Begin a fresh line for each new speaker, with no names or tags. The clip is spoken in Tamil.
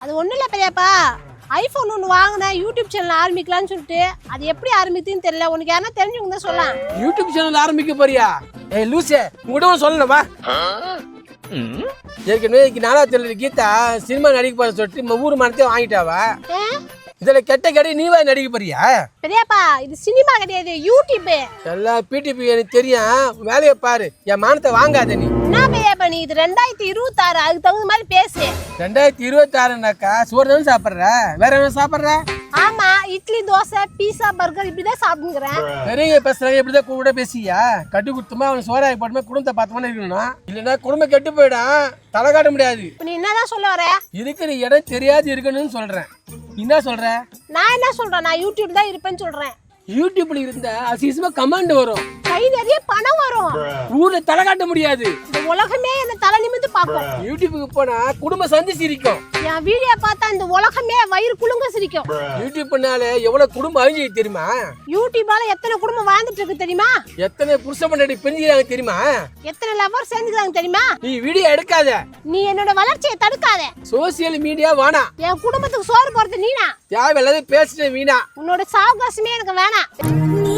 அது ஒன்றும் இல்லை பெரியப்பா. ஐஃபோன் ஒன்று வாங்கினேன், யூடியூப் சேனல் ஆரம்பிக்கலான்னு சொல்லிட்டு. அது எப்படி ஆரம்பிக்குதுன்னு தெரியல. உனக்கு யாரா தெரிஞ்சவங்க தான் சொல்லலாம்.
யூடியூப் சேனல் ஆரம்பிக்க போறியா? ஏய் லூசே, உங்ககிட்ட சொல்லணுமா? ஏற்கனவே நானா தெரியல கீதா சினிமா நடிக்க போற சொல்லிட்டு ஊர் மனத்தையே வாங்கிட்டாவா. இதுல கெட்ட கடை நீவா நடிக்க போறியா?
பெரியப்பா இது சினிமா கிடையாது, யூடியூப்.
எல்லாம் பிடிபி எனக்கு தெரியும். வேலையை பாரு, என் மானத்தை வாங்காத நீ.
என்ன பெரியப்பா நீ இது 2026, அதுக்கு தகுந்த மாதிரி பேசு.
2026னாக்கா சோறு தானே சாப்பிட்ற, வேற என்ன சாப்பிட்ற?
ஆமா, இட்லி, தோசை, பீஸா, பர்கர் இப்படிதான் சாப்பிடுங்கிறேன்.
பெரிய பேசுறாங்க, இப்படிதான் கூட பேசியா? கட்டி கொடுத்தோமா அவன் சோறாகி போட்டுமா குடும்பத்தை பார்த்தோமா இருக்கணும். இல்லைன்னா குடும்பம் கெட்டு போயிடும், தலை காட்ட முடியாது.
நீ என்னதான் சொல்ல வர?
இருக்கிற இடம் தெரியாது இருக்கணும்னு சொல்றேன். என்ன சொல்ற?
நான் என்ன சொல்றேன், நான் யூடியூப் தான் இருப்பேன்னு சொல்றேன்.
யூடியூப்ல இருந்தா அசிசமா கமாண்ட் வரும்,
கை நிறைய பணம் வரும்,
ஊர்ல தலை காட்ட முடியாது.
இந்த உலகமே என்ன தலை நிமிந்து பார்க்கும்.
யூடியூபுக்கு போனா குடும்பம் சந்தி சிரிக்கும்.
என் வீடியோ பார்த்தா இந்த உலகமே வயிறு குலுங்க சிரிக்கும்.
யூடியூப்னால எவ்வளவு குடும்பம் அழிஞ்சு தெரியுமா?
யூடியூபால எத்தனை குடும்பம் வாழ்ந்துட்டு இருக்கு தெரியுமா?
எத்தனை புருஷ பொண்டாட்டி பிரிஞ்சுறாங்க தெரியுமா?
எத்தனை லவர் சேர்ந்துக்கிறாங்க தெரியுமா?
நீ வீடியோ எடுக்காத,
நீ என்னோட வளர்ச்சியை தடுக்காத.
சோசியல் மீடியா வேணா.
என் குடும்பத்துக்கு சோறு போறது நீனா?
தேவையில்லாத பேசுற வீணா.
உன்னோட சாவகாசமே எனக்கு வேணாம்.
நீ